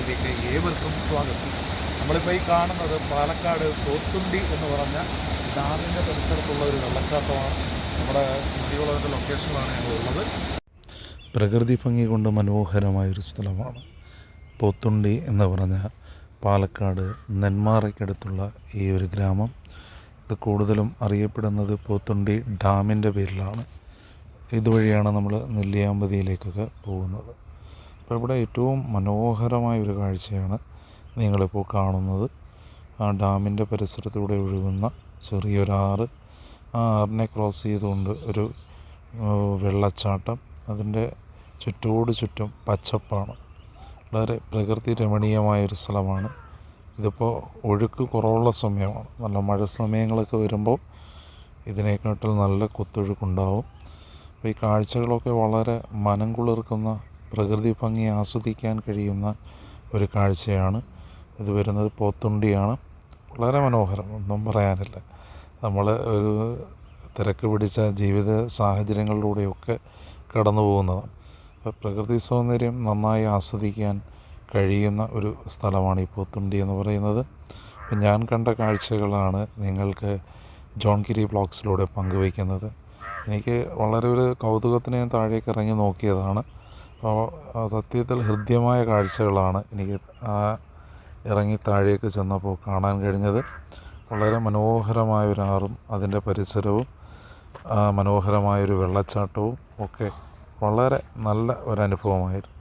ചാനലിലേക്ക് ഏവർക്കും സ്വാഗതം. നമ്മളിപ്പോൾ ഈ കാണുന്നത് പാലക്കാട് പോത്തുണ്ടി എന്ന് പറഞ്ഞ ഡാമിൻ്റെ പരിസരത്തുള്ള ഒരു വെള്ളച്ചാട്ടമാണ്. നമ്മുടെ സിറ്റികുളത്തിൻ്റെ ലൊക്കേഷനിലാണ് ഞങ്ങളുള്ളത്. പ്രകൃതി ഭംഗി കൊണ്ട് മനോഹരമായൊരു സ്ഥലമാണ് പോത്തുണ്ടി എന്ന് പറഞ്ഞ പാലക്കാട് നെന്മാറയ്ക്കടുത്തുള്ള ഈ ഒരു ഗ്രാമം. ഇത് കൂടുതലും അറിയപ്പെടുന്നത് പോത്തുണ്ടി ഡാമിൻ്റെ പേരിലാണ്. ഇതുവഴിയാണ് നമ്മൾ നെല്ലിയാമ്പതിയിലേക്കൊക്കെ പോകുന്നത്. അപ്പോൾ ഇവിടെ ഏറ്റവും മനോഹരമായൊരു കാഴ്ചയാണ് നിങ്ങളിപ്പോൾ കാണുന്നത്. ആ ഡാമിൻ്റെ പരിസരത്തൂടെ ഒഴുകുന്ന ചെറിയൊരാറ്, ആ ആറിനെ ക്രോസ് ചെയ്തുകൊണ്ട് ഒരു വെള്ളച്ചാട്ടം. അതിൻ്റെ ചുറ്റോട് ചുറ്റും പച്ചപ്പാണ്. വളരെ പ്രകൃതി രമണീയമായൊരു സ്ഥലമാണ്. ഇതിപ്പോൾ ഒഴുക്ക് കുറവുള്ള സമയമാണ്. നല്ല മഴ സമയങ്ങളൊക്കെ വരുമ്പോൾ ഇതിനെക്കാട്ടിൽ നല്ല കുത്തൊഴുക്കുണ്ടാവും. അപ്പോൾ ഈ കാഴ്ചകളൊക്കെ വളരെ മനം കുളിർക്കുന്ന, പ്രകൃതി ഭംഗി ആസ്വദിക്കാൻ കഴിയുന്ന ഒരു കാഴ്ചയാണ്. ഇത് വരുന്നത് പോത്തുണ്ടിയാണ്. വളരെ മനോഹരം, ഒന്നും പറയാനില്ല. നമ്മൾ ഒരു തിരക്ക് പിടിച്ച ജീവിത സാഹചര്യങ്ങളിലൂടെയൊക്കെ കടന്നു പോകുന്നതാണ്. പ്രകൃതി സൗന്ദര്യം നന്നായി ആസ്വദിക്കാൻ കഴിയുന്ന ഒരു സ്ഥലമാണ് ഈ പോത്തുണ്ടി എന്ന് പറയുന്നത്. ഞാൻ കണ്ട കാഴ്ചകളാണ് നിങ്ങൾക്ക് ജോൺ ഗിരി വ്ളോഗ്സിലൂടെ പങ്കുവയ്ക്കുന്നത്. എനിക്ക് വളരെ ഒരു കൗതുകത്തിന് ഞാൻ താഴേക്ക് ഇറങ്ങി നോക്കിയതാണ്. സത്യത്തിൽ ഹൃദ്യമായ കാഴ്ചകളാണ് എനിക്ക് ഇറങ്ങി താഴേക്ക് ചെന്നപ്പോൾ കാണാൻ കഴിഞ്ഞത്. വളരെ മനോഹരമായൊരാറും അതിൻ്റെ പരിസരവും മനോഹരമായൊരു വെള്ളച്ചാട്ടവും ഒക്കെ വളരെ നല്ല ഒരനുഭവമായിരുന്നു.